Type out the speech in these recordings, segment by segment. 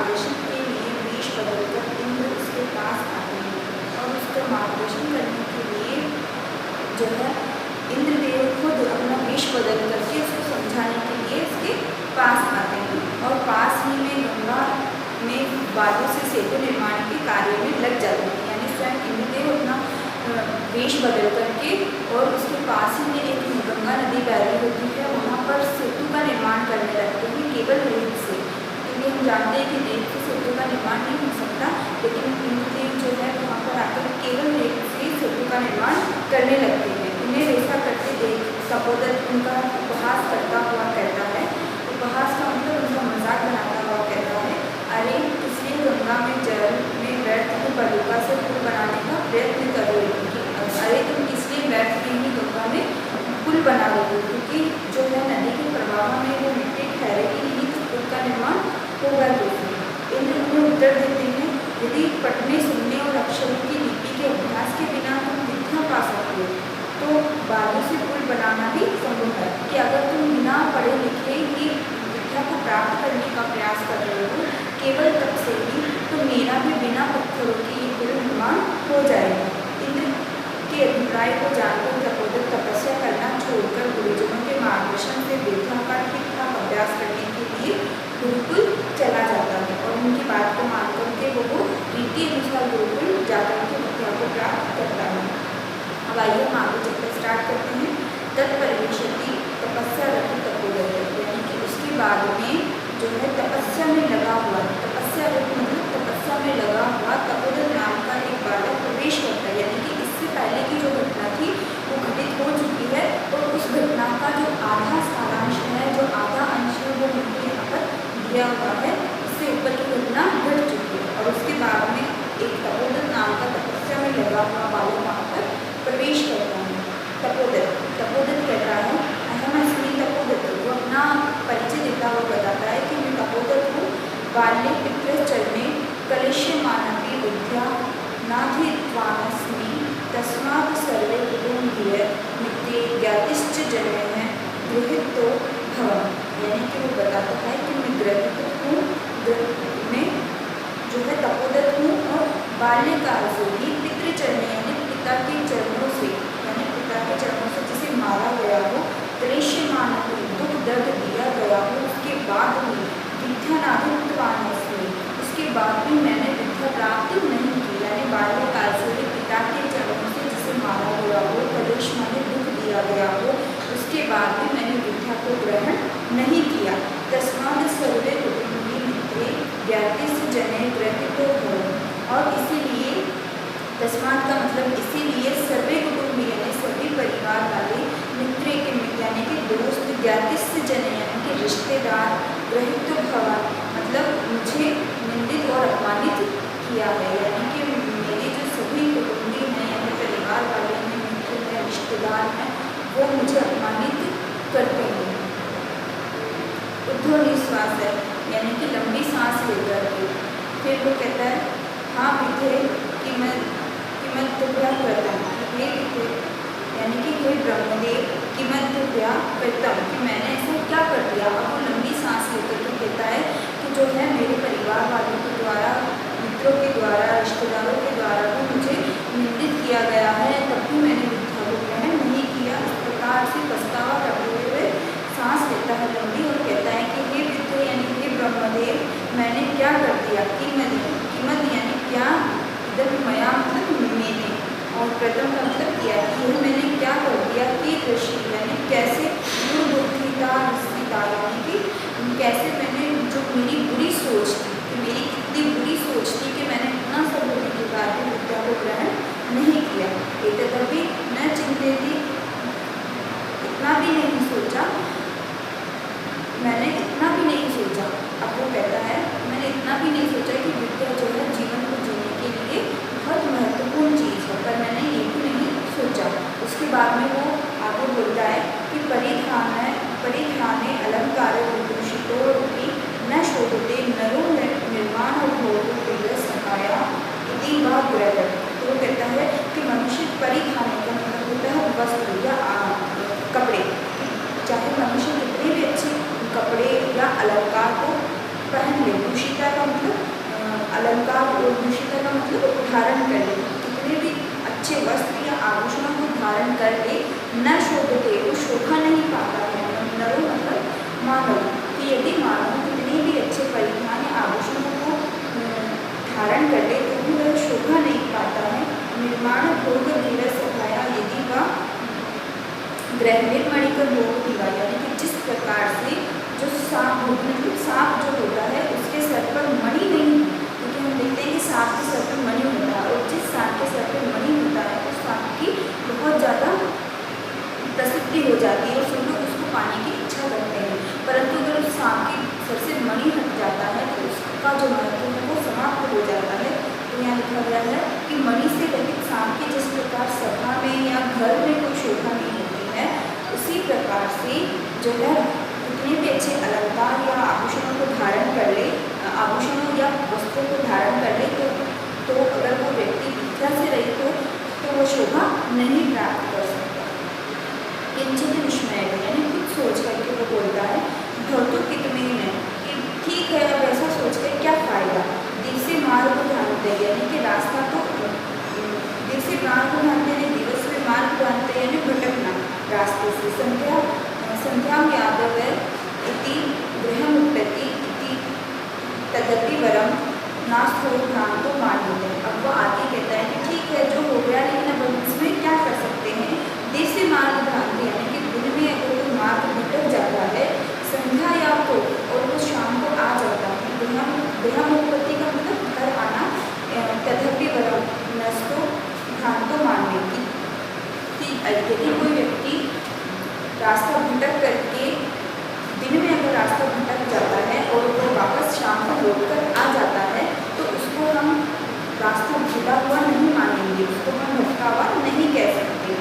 मार्गदर्शन के लिए वेश बदलकर इंद्र उसके पास आते हैं और उसका मार्गदर्शन करने के लिए जो है इंद्रदेव खुद अपना वेश बदल करके उसको समझाने के लिए उसके पास आते हैं और पास ही में गंगा में बालों से सेतु निर्माण के कार्य में लग जाते हैं। यानी स्वयं इंद्रदेव अपना वेश बदल करके और उसके पास ही में एक गंगा नदी बह रही होती है, वहाँ पर सेतु का निर्माण करने लगते हैं केवल रेत से, क्योंकि हम जानते हैं कि रेत से सेतु का निर्माण नहीं हो सकता, लेकिन इंद्रदेव जो है वहाँ पर आकर केवल रेत से सेतु का निर्माण करने लगते हैं। उन्हें ऐसा करते देख तपोदत्त उनका उपहास करता हुआ कहता है, उपहास का मतलब उनका मजाक बनाता हुआ कहता है, अरे इसलिए गंगा में जल में व्यर्थ को बलुका से पुल बनाने का प्रयत्न कर रही हो, अरे तुम इसलिए व्यर्थ में ही गंगा में पुल बना रही हो, क्योंकि जो है नदी के प्रवाह में वो मिट्टी ठहरेगी नहीं तो पुल का निर्माण होगा कैसे। इंद्र उन्हें उत्तर देते हैं, यदि पढ़ने सुनने और अक्षरों की लिपि के अभ्यास के बिना तुम विद्या पा सकते हो तो बालू से पुल बनाना भी संभव है, कि अगर तुम बिना पढ़े लिखे ही विद्या को प्राप्त करने का प्रयास कर रहे हो केवल तब से ही तो मेरा भी बिना पत्थरों के ये पुल निर्माण हो जाएगा। इंद्र के अभिप्राय को जानकर तपोदत्त तपस्या करना छोड़कर गुरुजनों के मार्गदर्शन से विद्या का ठीक ठाक अभ्यास करने के लिए गुरुकुल चला जाता है और उनकी बात को मानकर के वो रीति अनुसार गुरुकुल जाकर के विद्या को प्राप्त करता है। अब आइए हम आगे चैप्टर स्टार्ट करते हैं। तत्परिवेशति तपस्या रति तपोदत्त, यानी कि उसके बाद में जो है तपस्या में लगा हुआ, तपस्या मतलब तपस्या में लगा हुआ तपोदत्त नाम का एक बालक प्रवेश करता है, यानी कि इससे पहले की जो घटना थी वो घटित हो चुकी है और उस घटना का जो आधा सारांश है, जो आधा अंश है वो मुझे यहाँ पर दिया हुआ है, इससे ऊपर की घटना घट चुकी है। और उसके बाद में एक तपोदत्त नाम का तपस्या में लगा हुआ बालक वहाँ पर प्रवेश करता है। तपोदत्त कहता है, अहम अस्मि तपोदत्त, वो अपना परिचय देता हुआ बताता है कि मैं तपोदत्त हूँ, बाल्ये पितृचरणे कलिष्यमानपि विद्या नाधित्वानस्मि तस्मात् सर्वे कुटुम्बीय मित्रे ज्ञातिश्च जनैः गृहीतो भवम्, यानी कि वो बताता है कि मैं गृहीत हूँ, मैं जो है तपोदत्त हूँ और बाल्यकाल से ही पितृचरणे यानी पिता के चरणों से, यानी पिता के चरणों से जिसे मारा गया हो, क्लेशमान दुख दर्द दिया गया हो, उसके बाद भी विद्या नाधित्वानस्मि, उसके बाद भी मैंने विद्या प्राप्त नहीं की, यानी बाल्यकाल से ही पिता के चरणों से जिसे मारा गया हो, क्लेश माने दुख दिया गया हो, उसके बाद भी मैंने विद्या को ग्रहण नहीं किया। तस्मात् सर्वे कुटुम्बी मित्रे ज्ञातिश्च जनैः गृहीतो भवम्, और इसीलिए तस्मात् का मतलब इसीलिए सर्वे कुटुम्बी यानी सभी परिवार वाले मित्रे के यानी कि दोस्त, ज्ञातिश्च जनैः यानी कि रिश्तेदार, गृहीतो भवन् मतलब मुझे निंदित और अपमानित किया है, यानी कि मेरे जो सभी कुटुम्बी हैं यानी परिवार वाले हैं, मित्र हैं, रिश्तेदार हैं, वो मुझे अपमानित करते हैं। ऊर्ध्वनिश्वास है यानी कि लंबी सांस लेकर के फिर वो कहता है, हाँ विधे कि मैं तुभ्या करता हूँ, हे विधे यानी कि हे ब्रह्मदेव कि मैं तुभ्या करता हूँ, कि मैंने ऐसा क्या कर दिया। अब वो लंबी सांस लेकर के कहता है कि जो है मेरे परिवार वालों के द्वारा, मित्रों के द्वारा, रिश्तेदारों के द्वारा वो मुझे निंदित किया गया है, तब भी मैंने विद्या को ग्रहण नहीं किया। इस प्रकार से पछतावा करते हुए सांस लेता है लंबी और कहता है कि हे विधे यानी हे ब्रह्मदेव मैंने क्या कर दिया, कीमत यानी क्या, इधर मया मतलब मैंने, और प्रथम का मतलब किया कि यह मैंने क्या कर दिया, कि दृष्टि यानी कैसे, दुर्बुद्धिता निश्चिता यानी कि कैसे मैंने जो मेरी बुरी सोच थी, कि मेरी कितनी बुरी सोच थी कि मैंने इतना सब होने के बाद भी विद्या को ग्रहण नहीं किया। एतदपि न चिंतेति, इतना भी नहीं सोचा, मैंने इतना भी नहीं सोचा। अब वो कहता है मैंने इतना भी नहीं सोचा कि विद्या जो है जीवन को जीने के लिए बहुत महत्वपूर्ण चीज़ है, पर मैंने ये भी नहीं सोचा। उसके बाद में वो आगे बोलता है कि परिधान धारण कर ले, कितने भी अच्छे वस्त्र या आभूषणों को धारण कर ले, न शोभते, वो शोभा नहीं पाता है। नरो मतलब मानव, कि यदि मानव कितने भी अच्छे परिधान या आभूषणों को धारण कर ले तो भी वह शोभा नहीं पाता है। निर्माण भोग धीरज सखाया, यदि वह ग्रह मणि का भोग दिवा, यानी कि जिस प्रकार से जो सांप मतलब सांप जो होता है उसके सर पर मणि नहीं, क्योंकि हम देखते हैं कि सांप के सर पर मणि होता है, और जिस सांप के सर पर मणि होता है उस सांप की बहुत ज़्यादा प्रसिद्धि हो जाती है और सब लोग उसको पाने की इच्छा करते हैं। परंतु अगर उस सांप के सर से मणि हट जाता है तो उसका जो महत्व है वो समाप्त हो जाता है। तो यहाँ लिखा गया है कि मणि से रहित सांप की जिस प्रकार सभा में या घर में कोई शोभा नहीं होती है, उसी प्रकार से जो है कितने भी अच्छे अलंकार या आभूषणों को धारण कर ले, आभूषणों या वस्त्रों को धारण कर ले तो अगर वो व्यक्ति विद्या से रहित हो तो वो शोभा नहीं प्राप्त कर सकता। किंचित विस्मय, यानी कुछ सोच करके वो बोलता है, भवतु कितमेन, कि ठीक है अब ऐसा सोच कर क्या फायदा, दिल से मार्ग को ढांढते, यानी कि रास्ता तो दिल से मार्ग को ढांढते यानी दिवस में मार्ग ढांढते यानी भटकना रास्ते से। संध्या यादव इति गृहमुत्पत्ति इति तदपि वरम नास्तो भ्रांतो मान्यते। अब वो आगे कहता है कि ठीक है जो हो गया, लेकिन अब हम इसमें क्या कर सकते हैं। देश से मार्ग भ्रांति, यानी कि दिन में अगर कोई मार्ग भटक जाता है, संध्या या तो और वो शाम को आ जाता है, गृहमुत्पत्ति का मतलब घर आना, तदपि वरम नस्तो भ्रांतो मान्यते, कि यदि कोई व्यक्ति रास्ता भटक करके दिन में अगर रास्ता भटक जाता है और वो वापस शाम को लौट कर आ जाता है तो उसको हम रास्ता भटका हुआ नहीं मानेंगे, उसको हम भटका हुआ नहीं कह सकते।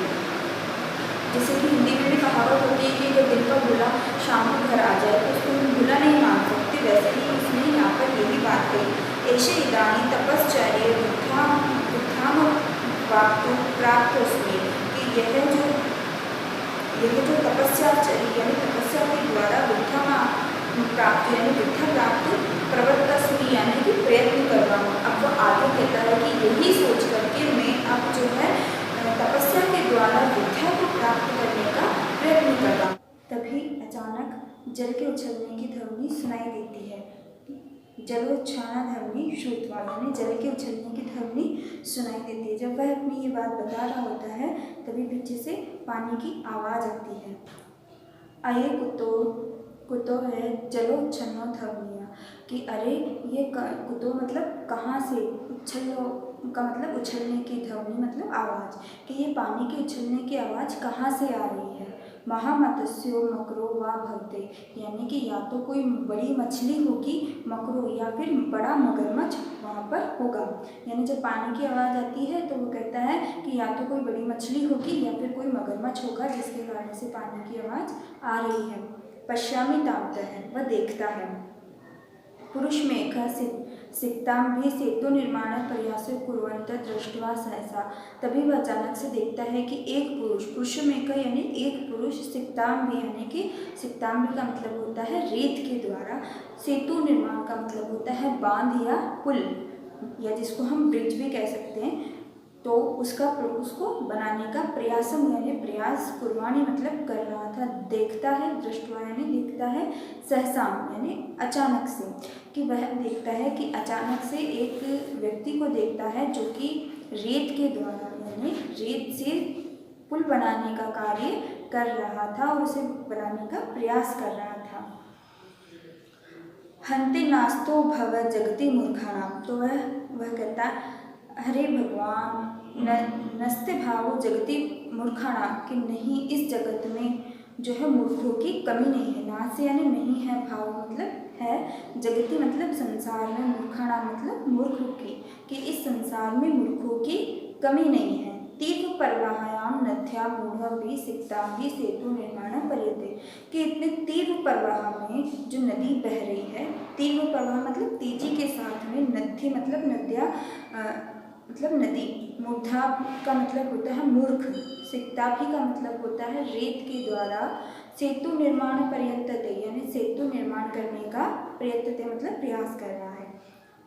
जैसे कि हिंदी में भी कहावत होती है कि जब दिन का भूला शाम को घर आ जाए तो उसको हम भूला नहीं मान सकते, वैसे ही उसने यहाँ पर यही बात कही। ऐसे इदानी तपश्चर्य उत्थाम प्राप्त उसमें, कि यह जो तपस्या चली, यानी तपस्या के द्वारा बुद्धा प्राप्त यानी बुद्धा प्राप्त प्रवृत्तस्मी, यानी कि प्रयत्न कर रहा हूँ। अब वो आगे कहता है कि यही सोच करके मैं अब जो है तपस्या के द्वारा बुद्धा को प्राप्त करने का प्रयत्न कर रहा हूँ। तभी अचानक जल के उछलने की ध्वनि सुनाई देती है। जलोच्छ्वाना ध्वनि श्रुत्वा, यानी जल के उछलने की ध्वनि सुनाई देती है। जब वह अपनी ये बात बता रहा होता है तभी पीछे से पानी की आवाज़ आती है। अये कुतो है जलोच्छन्नो ध्वनिया, कि अरे ये कुतो मतलब कहाँ से, उछलो का मतलब उछलने की ध्वनि मतलब आवाज़, कि ये पानी के उछलने की आवाज़ कहाँ से आ रही है। महामत्स्यो मकरो वा भवते, यानी कि या तो कोई बड़ी मछली होगी, मकरो या फिर बड़ा मगरमच्छ वहाँ पर होगा। यानी जब पानी की आवाज़ आती है तो वो कहता है कि या तो कोई बड़ी मछली होगी या फिर कोई मगरमच्छ होगा जिसके कारण से पानी की आवाज़ आ रही है। पश्यामि तावता है, वह देखता है। पुरुष मेघ सिक्ताम भी सेतु निर्माण प्रयास कुर्वन्त दृष्ट्वा सहसा, तभी वह अचानक से देखता है कि एक पुरुष मेघ यानी एक पुरुष सिक्ताम भी, यानी कि सिक्ताम भी का मतलब होता है रेत के द्वारा, सेतु निर्माण का मतलब होता है बांध या पुल, या जिसको हम ब्रिज भी कह सकते हैं, तो उसको बनाने का प्रयासम यानी प्रयास, कुर्बानी मतलब कर रहा था। देखता है, दृष्टवा यानी देखता है, सहसाम यानी अचानक से, कि वह देखता है कि अचानक से एक व्यक्ति को देखता है जो कि रेत के द्वारा यानी रेत से पुल बनाने का कार्य कर रहा था और उसे बनाने का प्रयास कर रहा था। हंते नास्तो भव जगति मूर्खाणाम, तो वह कहता हरे भगवान नस्ते भावो जगति मूर्खाणा, कि नहीं इस जगत में जो है मूर्खों की कमी नहीं है। नास्ते यानी नहीं है, भाव मतलब है, जगति मतलब संसार में, मूर्खाणा मतलब मूर्खों की, कि इस संसार में मूर्खों की कमी नहीं है। तीर्थ प्रवाहायाम नद्या मूढ़ सिक्ताम भी सेतु निर्माण पर्यते, कि इतने तीव्र प्रवाह में जो नदी बह रही है, तीव्र प्रवाह मतलब तेजी के साथ में, नदी मतलब नदियाँ मतलब नदी, मूढ़ा का मतलब होता है मूर्ख, सिक्ताभी का मतलब होता है रेत के द्वारा, सेतु निर्माण पर्यंतते यानी सेतु निर्माण करने का प्रयत्नते मतलब प्रयास कर रहा है।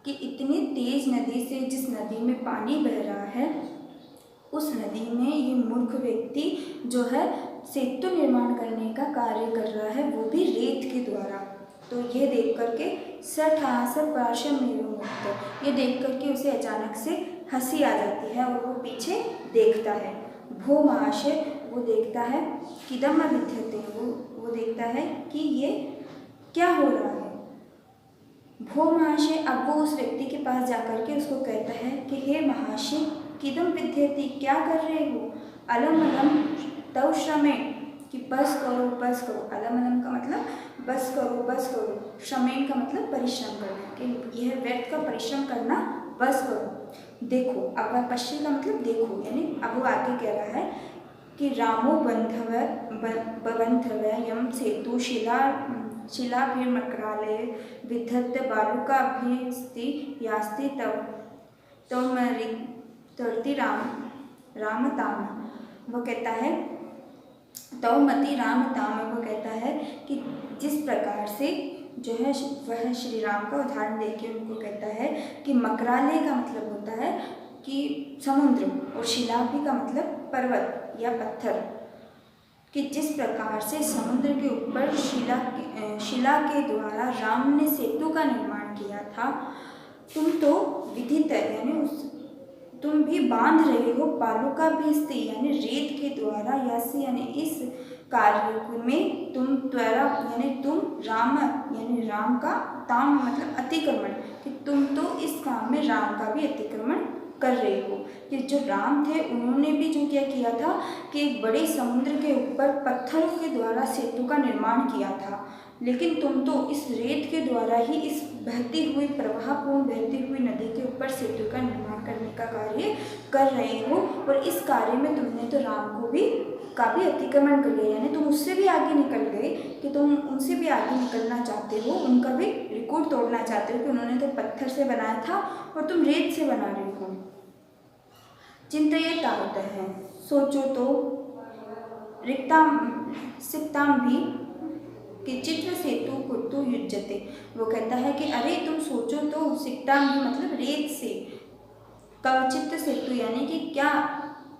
कि इतनी तेज नदी से जिस नदी में पानी बह रहा है उस नदी में ये मूर्ख व्यक्ति जो है सेतु निर्माण करने का कार्य कर रहा है, वो भी रेत के द्वारा। तो ये देख करके सठासर पार्श्वमेव, ये देख करके उसे अचानक से हंसी आ जाती है और वो पीछे देखता है। भो महाशय, वो देखता है, किदम विद्यते, वो देखता है कि ये क्या हो रहा है। भो महाशय, अब वो उस व्यक्ति के पास जाकर के उसको कहता है कि हे महाशय, किदम विद्यते, क्या कर रहे हो। अलम अलम तव श्रमेण, कि बस करो बस करो। अलम अलम का मतलब बस करो बस करो, श्रमेण का मतलब परिश्रम करना, कि यह व्यर्थ का परिश्रम करना बस करो। देखो, अब वह पश्चिम का मतलब देखो, यानी अब वो आगे कह रहा है कि रामो बंधव यम सेतु शिलाभिर्मक्राले विधत्त बालुकाभिस्ति यास्ति तव मति रामताम। वो कहता है तवमति रामताम, वो कहता है कि जिस प्रकार से जो है वह श्री राम का उदाहरण देके उनको कहता है कि मकराले का मतलब होता है कि समुद्र, और शिलाभि का मतलब पर्वत या पत्थर, कि जिस प्रकार से समुद्र के ऊपर शिला के द्वारा राम ने सेतु का निर्माण किया था, तुम तो विधित यानी तुम भी बांध रहे हो बालुका भी स्त्री यानी रेत के द्वारा, यानी इस कार्य में तुम त्वरा यानी तुम राम यानी राम का ताम मतलब अतिक्रमण, कि तुम तो इस काम में राम का भी अतिक्रमण कर रहे हो। कि जो राम थे उन्होंने भी जो क्या किया था कि एक बड़े समुद्र के ऊपर पत्थरों के द्वारा सेतु का निर्माण किया था, लेकिन तुम तो इस रेत के द्वारा ही इस बहती हुई प्रवाहपूर्ण बहती हुई नदी के ऊपर सेतु का निर्माण करने का कार्य कर रहे हो, और इस कार्य में तुमने तो राम को भी काफ़ी अतिक्रमण कर लिया, यानी तुम उससे भी आगे निकल गए, कि तुम उनसे भी आगे निकलना चाहते हो, उनका भी रिकॉर्ड तोड़ना चाहते हो कि उन्होंने तो पत्थर से बनाया था और तुम रेत से बना रहे हो। चिंतये तावतः, सोचो तो, रिक्ताम सिक्ताम भी कि चित्र सेतु कुर्तु युज्यते। वो कहता है कि अरे तुम सोचो तो, सिक्ताम भी मतलब रेत से, कवचित्र सेतु यानी कि क्या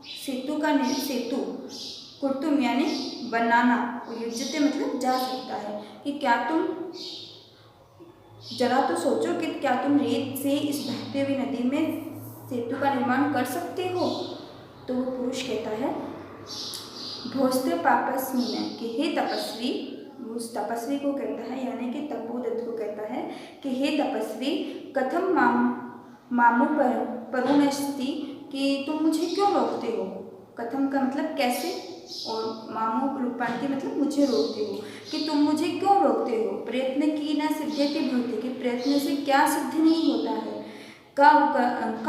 सेतु का सेतु, कुर्तुम यानी बनाना, युज्यते मतलब जा सकता है, कि क्या तुम जरा तो सोचो कि क्या तुम रेत से इस बहती हुई नदी में सेतु का निर्माण कर सकते हो। तो वो पुरुष कहता है भोस्ते पापस्मिन, कि हे तपस्वी, उस तपस्वी को कहता है यानी कि तपोदत्त को कहता है कि हे तपस्वी, कथम मामू परुणस्ति, कि तुम मुझे क्यों रोकते हो। कथम का मतलब कैसे, और मामू रूपांति मतलब मुझे रोकते हो, कि तुम मुझे क्यों रोकते हो। प्रयत्न की न सिद्ध्यति भवति, कि प्रयत्न से क्या सिद्ध नहीं होता है। का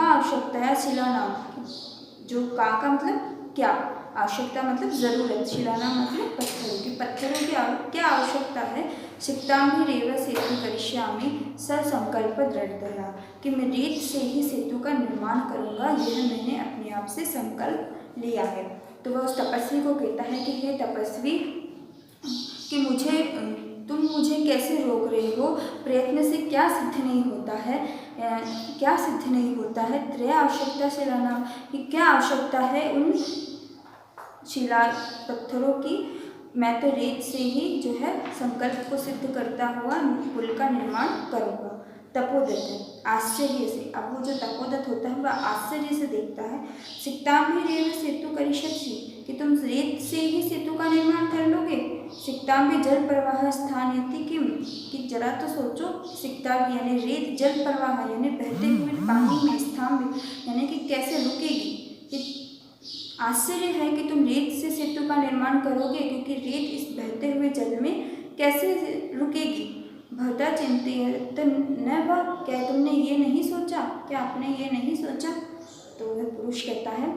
आवश्यकता है शिलानाम, जो का मतलब क्या, आवश्यकता मतलब ज़रूरत, शिलानाम मतलब पत्थरों की, पत्थरों की क्या आवश्यकता है। सिक्ताम्भिरेव सेतु करिष्यामि संकल्प दृढ़तया, कि मैं रेत से ही सेतु का निर्माण करूँगा, यह मैंने अपने आप से संकल्प लिया है। तो वह उस तपस्वी को कहता है कि हे तपस्वी, कि तुम मुझे कैसे रोक रहे हो, प्रयत्न से क्या सिद्ध नहीं होता है, क्या सिद्ध नहीं होता है। त्रय आवश्यकता शिलाना, कि क्या आवश्यकता है उन शिला पत्थरों की, मैं तो रेत से ही जो है संकल्प को सिद्ध करता हुआ पुल का निर्माण करूँगा। तपोदत्त आश्चर्य से, अब वो जो तपोदत्त होता है वह आश्चर्य से देखता है। सिक्ताम्भिरेव सेतु करिष्यसि, कि तुम रेत से ही सेतु का निर्माण कर लोगे। सिक्ताम्भि जल प्रवाह स्थानयति किम, कि जरा तो सोचो, सिक्ताम्भि यानी रेत, जल प्रवाह यानी बहते हुए पानी में, स्थान यानी कि कैसे रुकेगी। आश्चर्य है कि तुम रेत से सेतु का निर्माण करोगे, क्योंकि रेत इस बहते हुए जल में कैसे रुकेगी। भवता चिंतयत न वा, क्या तुमने ये नहीं सोचा, क्या आपने ये नहीं सोचा। तो वह पुरुष कहता है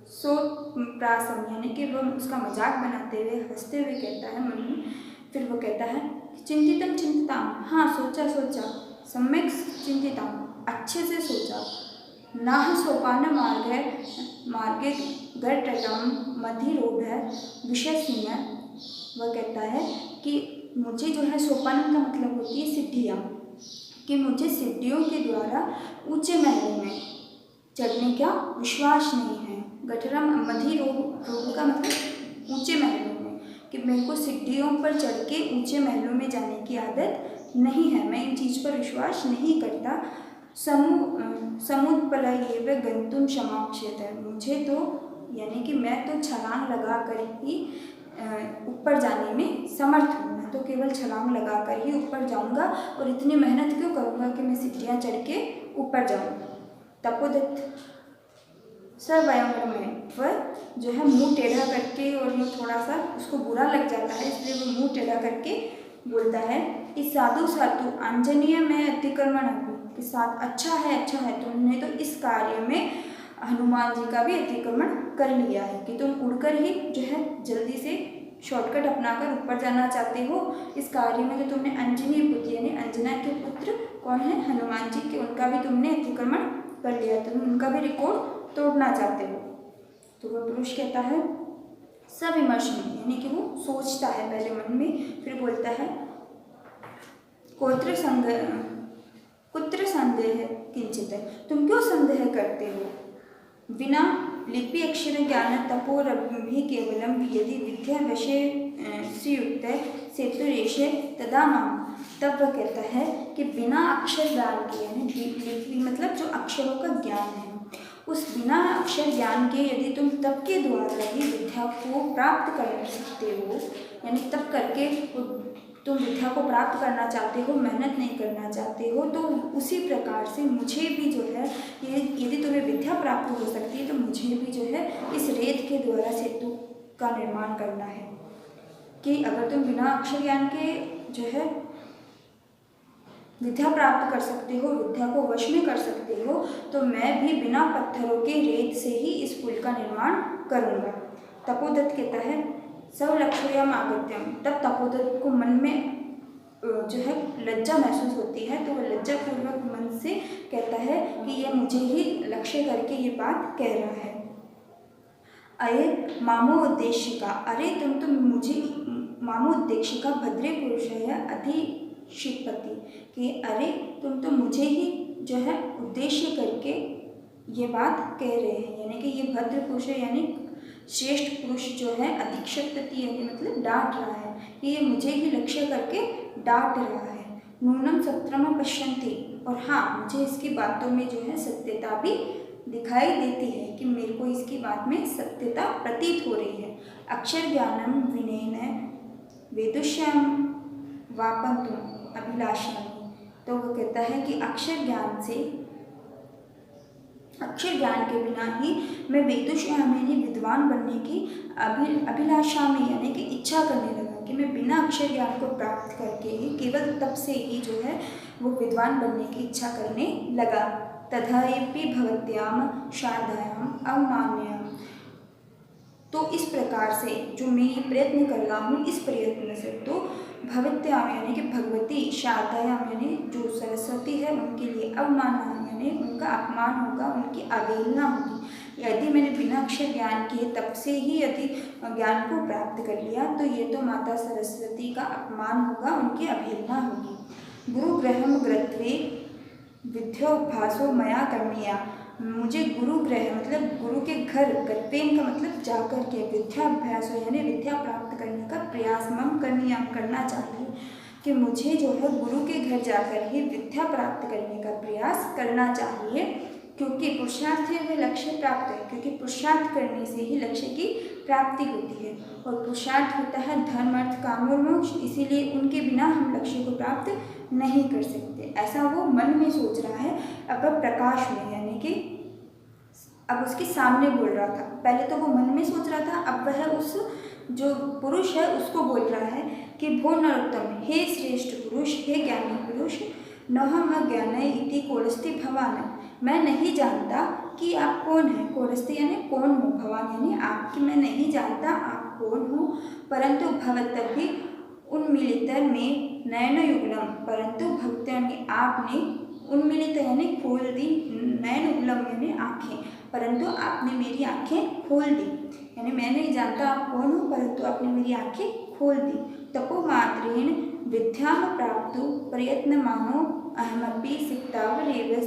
सो प्रासम, यानी कि वह उसका मजाक बनाते हुए हंसते हुए कहता है मन में। फिर वो कहता है चिंतितम चिंतिताम, हाँ सोचा सोचा, सम्यक चिंतिताम अच्छे से सोचा। नाह सोपान मार्गे गर्तम मधिरूढ़ विषयसीन, वह कहता है कि मुझे जो है सोपान का मतलब होती है सिद्धियाँ, कि मुझे सीढ़ियों के द्वारा ऊंचे महलों में चढ़ने का विश्वास नहीं है। गठरम मधी रोग का मतलब ऊंचे महलों में, कि मेरे को सीढ़ियों पर चढ़ के ऊंचे महलों में जाने की आदत नहीं है, मैं इन चीज़ पर विश्वास नहीं करता। समुत्पलयेव गंतुम शमाक्षेत, मुझे तो यानी कि मैं तो छलांग लगा कर ही ऊपर जाने में समर्थ हूँ। मैं तो केवल छलांग लगा कर ही ऊपर जाऊँगा, और इतनी मेहनत क्यों करूँगा कि मैं सीढ़ियाँ चढ़ के ऊपर जाऊँ। तपोदत्त सवयंवर में वह जो है मुंह टेढ़ा करके, और वो थोड़ा सा उसको बुरा लग जाता है, इसलिए वो मुंह टेढ़ा करके बोलता है कि साधु साधु आंजनीय में अतिक्रमण, कि साथ अच्छा है तुमने तो इस कार्य में हनुमान जी का भी अतिक्रमण कर लिया है, कि तुम उड़कर ही जो है जल्दी से शॉर्टकट अपनाकर ऊपर जाना चाहते हो। इस कार्य में जो तुमने अंजनी पुत्र यानी अंजना के पुत्र कौन है, हनुमान जी के, उनका भी तुमने अतिक्रमण कर लिया, तुम उनका भी रिकॉर्ड तोड़ना चाहते हो। तो वह पुरुष कहता है सविमर्श में, यानी कि वो सोचता है पहले मन में, फिर बोलता है कुत्र संदेह किंचित, तुम क्यों संदेह करते हो। बिना लिपि अक्षर ज्ञान तपोरभि केवलम यदि विद्या विषय श्रीयुक्त सेतुरेशे तदा माम, तब वह कहता है कि बिना अक्षर ज्ञान के, यानी लिपि मतलब जो अक्षरों का ज्ञान है, उस बिना अक्षर ज्ञान के यदि तुम तप के द्वारा ही विद्या को प्राप्त कर सकते हो, यानी तप करके तुम विद्या को प्राप्त करना चाहते हो, मेहनत नहीं करना चाहते हो, तो उसी प्रकार से मुझे भी जो है ये यदि तुम्हें विद्या प्राप्त हो सकती है, तो मुझे भी जो है इस रेत के द्वारा सेतु का निर्माण करना है। कि अगर तुम बिना अक्षर ज्ञान के जो है विद्या प्राप्त कर सकते हो, विद्या को वश में कर सकते हो, तो मैं भी बिना पत्थरों के रेत से ही इस पुल का निर्माण करूँगा। तपोदत्त कहता है सवलक्षयम आगत्यम, तब तपोदत्त को मन में जो है लज्जा महसूस होती है, तो वह लज्जापूर्वक मन से कहता है कि यह मुझे ही लक्ष्य करके ये बात कह रहा है। अये मामो उद्देशिका, अरे तुम तो मुझे मामो उद्देशिका भद्रे पुरुष है अधिशिपति, कि अरे तुम तो मुझे ही जो है उद्देश्य करके ये बात कह रहे हैं, यानी कि ये भद्र पुरुष है, यानी श्रेष्ठ पुरुष जो है अधिक्षपति यानी मतलब डांट रहा है, कि ये मुझे ही लक्ष्य करके डांट रहा है। नूनम सत्रम पश्यन्ति, और हाँ मुझे इसकी बातों में जो है सत्यता भी दिखाई देती है, कि मेरे को इसकी बात में सत्यता प्रतीत हो रही है। अक्षर ज्ञानम विनयन वेदुष्यम वापंतु अभिलाषामि, तो वो कहता है कि अक्षर ज्ञान के बिना ही मैं वेदुष्यामी विद्वान बनने की अभिलाषा में यानी कि इच्छा करने लगा, कि मैं बिना अक्षर ज्ञान को प्राप्त करके ही केवल तब से ही जो है वो विद्वान बनने की इच्छा करने लगा। तथापि भवत्याम शारदायाम अवमान्याम, तो इस प्रकार से जो मैं ये प्रयत्न कर रहा हूँ, इस प्रयत्न से तो भवत्याम यानी कि भगवती, शारदायाम यानी जो सरस्वती है उनके लिए अवमान यानी उनका अपमान होगा, उनकी अवहेलना होगी। यदि मैंने बिना अक्षर ज्ञान के तब से ही यदि ज्ञान को प्राप्त कर लिया, तो ये तो माता सरस्वती का अपमान होगा, उनकी अवहेलना होगी। गुरु ग्रहम ग्रत्वे विद्योभ्यासो मया करणीया, मुझे गुरु ग्रह मतलब गुरु के घर, गत्वेन का मतलब जाकर के, विद्याभ्यास यानी विद्या प्राप्त करने का प्रयास मम करना चाहिए, कि मुझे जो है गुरु के घर जाकर ही विद्या प्राप्त करने का प्रयास करना चाहिए, क्योंकि पुरुषार्थ है वह लक्ष्य प्राप्त है, क्योंकि पुरुषार्थ करने से ही लक्ष्य की प्राप्ति होती है, और पुरुषार्थ होता है धर्म अर्थ काम और मोक्ष, इसीलिए उनके बिना हम लक्ष्य को प्राप्त नहीं कर सकते। ऐसा वो मन में सोच रहा है, अब प्रकाश में यानी कि अब उसके सामने बोल रहा था। पहले तो वो मन में सोच रहा था, अब वह उस जो पुरुष है उसको बोल रहा है कि भो नरोत्तम, हे श्रेष्ठ पुरुष, हे ज्ञानी पुरुष, नहम ज्ञान इति कोड़स्ति भवान, मैं नहीं जानता कि आप कौन हैं। कोड़स्ति यानी कौन हो, भवान यानी आपकी, मैं नहीं जानता आप कौन हो, परंतु भवतभी उन्मिलित में नयन युगलम, परंतु भक्त यानी आपने उन्मिलित यानी खोल दी, नयन युगलम यानी आँखें, परंतु आपने मेरी आँखें खोल दी, यानी मैं नहीं जानता आप कौन हो, परंतु आपने मेरी आँखें खोल दी। तपो मात्रेण विद्याम प्राप्तु प्रयत्न मानो अहमपि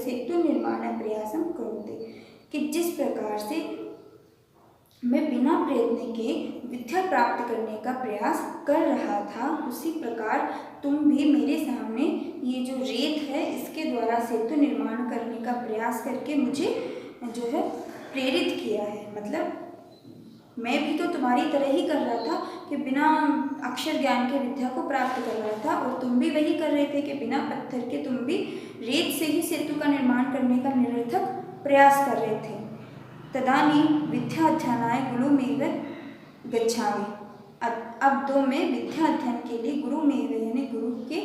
सेतु निर्माण प्रयासम करोते, कि जिस प्रकार से मैं बिना प्रयत्न के विद्या प्राप्त करने का प्रयास कर रहा था, उसी प्रकार तुम भी मेरे सामने ये जो रेत है इसके द्वारा सेतु निर्माण करने का प्रयास करके मुझे जो है प्रेरित किया है। मतलब मैं भी तो तुम्हारी तरह ही कर रहा था कि बिना अक्षर ज्ञान के विद्या को प्राप्त कर रहा था, और तुम भी वही कर रहे थे कि बिना पत्थर के तुम भी रेत से ही सेतु का निर्माण करने का निरर्थक प्रयास कर रहे थे। तदानीं विद्याध्ययनाय गुरुमेव गच्छामि। अब तो मैं विद्या अध्ययन के लिए गुरुमेव यानी गुरु के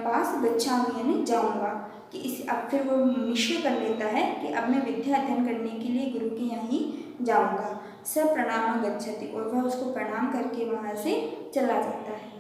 पास गच्छामि यानी जाऊँगा। कि इस अब फिर वो निश्चय कर लेता है कि अब मैं विद्या अध्ययन करने के लिए गुरु के यहाँ ही जाऊँगा। स प्रणाम गच्छति, और वह उसको प्रणाम करके वहाँ से चला जाता है।